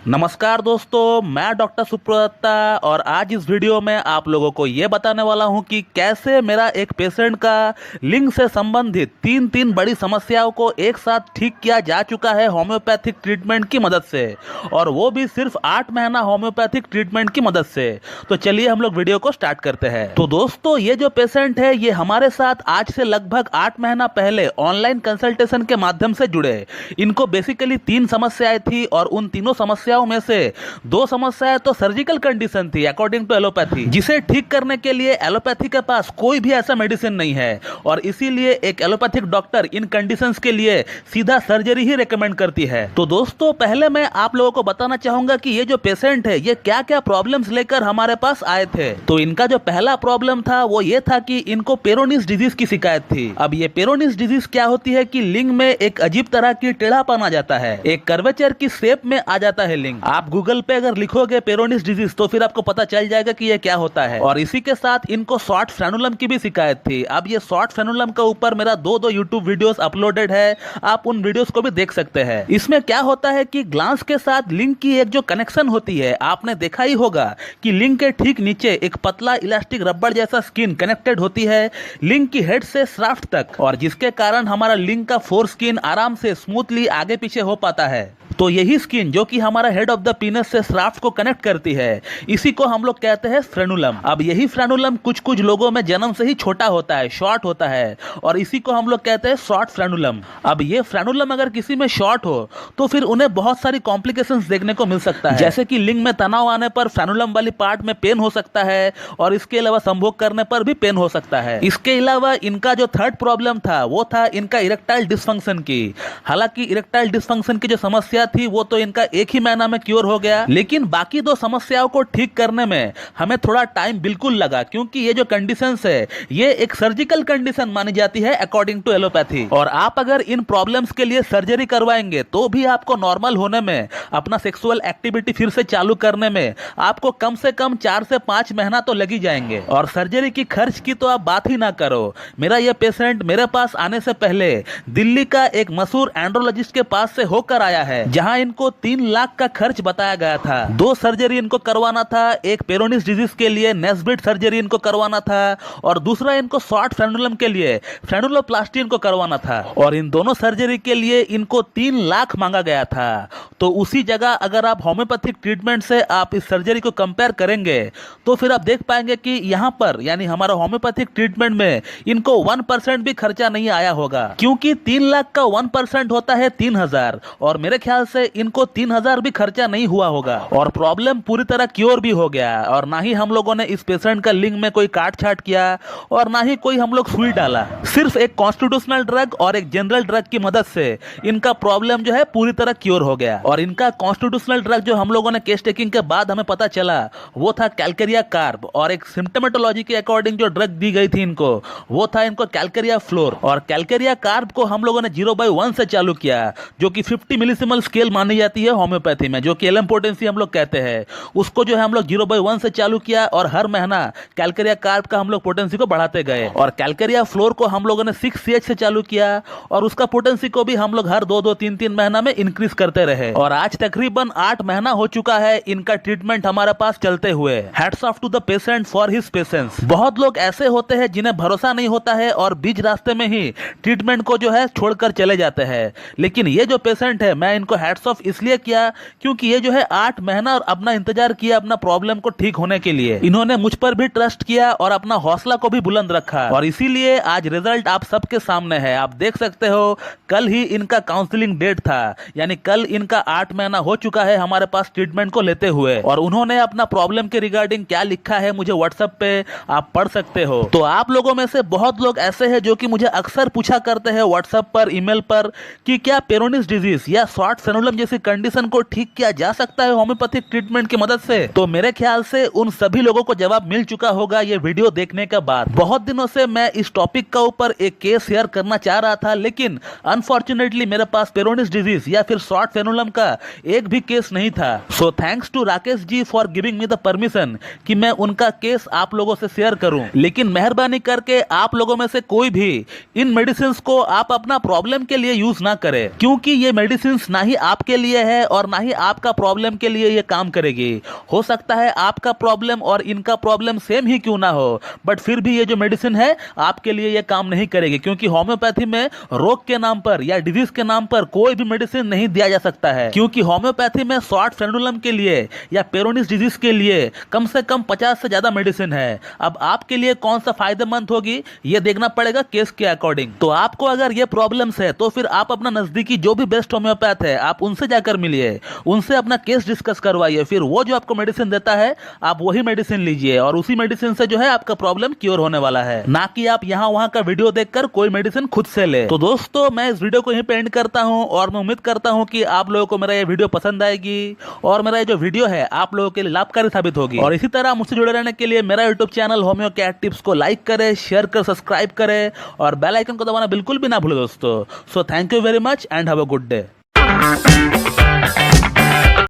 नमस्कार दोस्तों, मैं डॉक्टर सुप्रदत्ता और आज इस वीडियो में आप लोगों को ये बताने वाला हूं कि कैसे मेरा एक पेशेंट का लिंग से संबंधित तीन बड़ी समस्याओं को एक साथ ठीक किया जा चुका है होम्योपैथिक ट्रीटमेंट की मदद से, और वो भी सिर्फ 8 महीना होम्योपैथिक ट्रीटमेंट की मदद से। तो चलिए हम लोग वीडियो को स्टार्ट करते हैं। तो दोस्तों, ये जो पेशेंट है ये हमारे साथ आज से लगभग 8 महीना पहले ऑनलाइन कंसल्टेशन के माध्यम से जुड़े। इनको बेसिकली 3 समस्याएं थी और उन तीनों समस्याओं में से 2 समस्याएं तो सर्जिकल कंडीशन थी अकॉर्डिंग टू एलोपैथी, जिसे ठीक करने के लिए एलोपैथी के पास कोई भी ऐसा मेडिसिन नहीं है, और इसीलिए एक एलोपैथिक डॉक्टर इन कंडीशंस के लिए सीधा सर्जरी ही रेकमेंड करती है। तो दोस्तों, पहले मैं आप लोगों को बताना चाहूंगा कि ये जो पेशेंट है ये क्या क्या प्रॉब्लम्स लेकर हमारे पास आए थे। तो इनका जो पहला प्रॉब्लम था वो ये था कि इनको पेरोनिस डिजीज की शिकायत थी। अब ये पेरोनिस डिजीज क्या होती है कि लिंग में एक अजीब तरह की टेढ़ापन आ जाता है, एक कर्वेचर की शेप में आ जाता है लिंग। आप गूगल पे अगर लिखोगे पेरोनिस डिजीज तो फिर आपको पता चल जाएगा कि ये क्या होता है। और इसी के साथ इनको शॉर्ट फ्रेनुलम की भी शिकायत थी। अब ये शॉर्ट फ्रेनुलम के ऊपर मेरा 2 यूट्यूब वीडियोस अपलोडेड है, आप उन वीडियोस को भी देख सकते हैं। इसमें क्या होता है कि ग्लांस के साथ लिंग की एक जो कनेक्शन होती है, आपने देखा ही होगा कि लिंग के ठीक नीचे एक पतला इलास्टिक रबड़ जैसा स्किन कनेक्टेड होती है लिंग की हेड से शाफ्ट तक, और जिसके कारण हमारा लिंग का फोर स्किन आराम से स्मूथली आगे पीछे हो पाता है। तो यही स्किन जो कि हमारा हेड ऑफ द पीनस से शाफ्ट को कनेक्ट करती है, इसी को हम लोग कहते हैं फ्रेनुलम। अब यही फ्रेनुलम कुछ लोगों में जन्म से ही छोटा होता है, शॉर्ट होता है, और इसी को हम लोग कहते हैं शॉर्ट फ्रेनुलम। अब ये फ्रेनुलम अगर किसी में शॉर्ट हो तो फिर उन्हें बहुत सारी कॉम्प्लिकेशंस देखने को मिल सकता है, जैसे कि लिंग में तनाव आने पर फ्रेनुलम वाली पार्ट में पेन हो सकता है, और इसके अलावा संभोग करने पर भी पेन हो सकता है। इसके अलावा इनका जो थर्ड प्रॉब्लम था वो था इनका इरेक्टाइल डिसफंक्शन की। हालांकि इरेक्टाइल डिसफंक्शन की जो समस्या थी वो तो इनका 1 ही महीना में क्योर हो गया, लेकिन बाकी 2 समस्याओं को ठीक करने में हमें थोड़ा टाइम बिल्कुल लगा, क्योंकि ये जो कंडीशंस है ये एक सर्जिकल कंडीशन मानी जाती है अकॉर्डिंग टू एलोपैथी। और आप अगर इन प्रॉब्लम्स के लिए सर्जरी करवाएंगे तो भी आपको नॉर्मल होने में, अपना सेक्सुअल एक्टिविटी फिर से चालू करने में आपको कम से कम 4 से 5 महीना तो लग ही जाएंगे। और सर्जरी की खर्च की तो आप बात ही ना करो। मेरा यह पेशेंट मेरे पास आने से पहले दिल्ली का एक मशहूर एंड्रोलॉजिस्ट के पास से होकर आया है, जहां इनको 3 लाख का खर्च बताया गया था। 2 सर्जरी इनको करवाना था, एक पेरोनिस डिजीज के लिए नेस्बिट सर्जरी इनको करवाना था, और दूसरा इनको शॉर्ट फ्रेनुलम के लिए फ्रेनुलोप्लास्टी इनको करवाना था, और इन दोनों सर्जरी के लिए इनको 3 लाख मांगा गया था। तो उसी जगह अगर आप होम्योपैथिक ट्रीटमेंट से आप इस सर्जरी को कंपेयर करेंगे तो फिर आप देख पाएंगे कि यहाँ पर यानी हमारा होम्योपैथिक ट्रीटमेंट में इनको 1% भी खर्चा नहीं आया होगा, क्योंकि 3 लाख का 1% होता है 3000, और मेरे ख्याल से इनको 3000 भी खर्चा नहीं हुआ होगा, और प्रॉब्लम पूरी तरह क्योर भी हो गया। और ना ही हम लोगों ने इस पेशेंट का लिंग में कोई काट छाट किया, और ना ही कोई हम लोग सुई डाला। सिर्फ एक कॉन्स्टिट्यूशनल ड्रग और एक जनरल ड्रग की मदद से इनका प्रॉब्लम जो है पूरी तरह क्योर हो गया। और इनका कॉन्स्टिट्यूशनल ड्रग जो हम लोगों ने केस टेकिंग के बाद हमें पता चला वो था कैलकेरिया कार्ब, और एक सिम्टोमेटोलॉजी के अकॉर्डिंग जो ड्रग दी गई थी इनको वो था इनको कैलकेरिया फ्लोर। और कैलकेरिया कार्ब को हम लोगों ने 0/1 से चालू किया, जो कि 50 मिलीसिमल स्केल मानी जाती है होम्योपैथी में, जो कि एलएम पोटेंसी हम लोग कहते हैं। उसको जो है हम लोग 0/1 से चालू किया, और हर महीना कैलकेरिया कार्ब का हम लोग पोटेंसी को बढ़ाते गए। और कैलकेरिया फ्लोर को हम लोगों ने 6CH से चालू किया, और उसका पोटेंसी को भी हम लोग हर 2-2, 3-3 महीना में इंक्रीज करते रहे। और आज तकरीबन 8 महीना हो चुका है इनका ट्रीटमेंट हमारे पास चलते हुए। Hats off to the patient for his patience. बहुत लोग ऐसे होते हैं जिन्हें भरोसा नहीं होता है और बीच रास्ते में ही ट्रीटमेंट को जो है छोड़कर चले जाते हैं, लेकिन ये जो पेशेंट है मैं इनको हैट्स ऑफ इसलिए किया क्योंकि ये जो है 8 महीना और अपना इंतजार किया अपना प्रॉब्लम को ठीक होने के लिए। इन्होंने मुझ पर भी ट्रस्ट किया और अपना हौसला को भी बुलंद रखा, और इसीलिए आज रिजल्ट आप सबके सामने है। आप देख सकते हो कल ही इनका काउंसलिंग डेट था, यानी कल इनका 8 महीना हो चुका है हमारे पास ट्रीटमेंट को लेते हुए। और उन्होंने अपना प्रॉब्लम के रिगार्डिंग क्या लिखा है मुझे व्हाट्सएप पे आप पढ़ सकते हो। तो आप लोगों में से बहुत लोग ऐसे हैं जो कि मुझे अक्सर पूछा करते हैं व्हाट्सएप पर, ईमेल पर, कि क्या पेरोनिस डिजीज या शॉर्ट फ्रेनुलम जैसी कंडीशन को ठीक किया जा सकता है होम्योपैथिक ट्रीटमेंट की मदद से। तो मेरे ख्याल से उन सभी लोगों को जवाब मिल चुका होगा ये वीडियो देखने के बाद। बहुत दिनों से मैं इस टॉपिक का ऊपर एक केस शेयर करना चाह रहा था, लेकिन अनफॉर्चुनेटली मेरे पास पेरोनिस डिजीज या फिर शॉर्ट फ्रेनुलम का एक भी केस नहीं था। So thanks to Rakesh ji for giving me the permission कि मैं उनका केस आप लोगों से शेयर करूं। लेकिन मेहरबानी करके आप लोगों में से कोई भी इन मेडिसिन को आप अपना प्रॉब्लम के लिए यूज ना करें, क्योंकि ये मेडिसिन ना ही आपके लिए है और ना ही आपका प्रॉब्लम के लिए ये काम करेगी। हो सकता है आपका प्रॉब्लम और इनका प्रॉब्लम सेम ही क्यों ना हो, बट फिर भी ये जो मेडिसिन है आपके लिए ये काम नहीं करेगी, क्योंकि होम्योपैथी में रोग के नाम पर या डिजीज के नाम पर कोई भी मेडिसिन नहीं दिया जा सकता है। क्योंकि होम्योपैथी में शॉर्ट फ्रेंडुलम के लिए या पेरोनिस डिजीज के लिए कम से कम 50 से ज्यादा मेडिसिन है। अब आपके लिए कौन सा फायदेमंद होगी ये देखना पड़ेगा केस के अकॉर्डिंग। तो आपको अगर ये प्रॉब्लम्स है तो फिर आप अपना नजदीकी जो भी बेस्ट होम्योपैथ है आप उनसे जाकर मिलिए, उनसे अपना केस डिस्कस करवाइए, फिर वो जो आपको मेडिसिन देता है आप वही मेडिसिन लीजिए और उसी मेडिसिन से जो है आपका प्रॉब्लम क्योर होने वाला है, ना कि आप यहाँ वहां का वीडियो देखकर कोई मेडिसिन खुद से ले। तो दोस्तों मैं इस वीडियो को यहीं पे एंड करता हूं और मैं उम्मीद करता हूं कि आप लोगों को मेरा ये वीडियो पसंद आएगी और मेरा ये जो वीडियो है आप लोगों के लिए लाभकारी साबित होगी। और इसी तरह मुझसे जुड़े रहने के लिए मेरा YouTube channel Homeo Cat Tips को लाइक करें, शेयर कर, सब्सक्राइब करें और बेल आइकन को दबाना बिल्कुल भी ना भूले दोस्तों। So thank you very much and have a good day.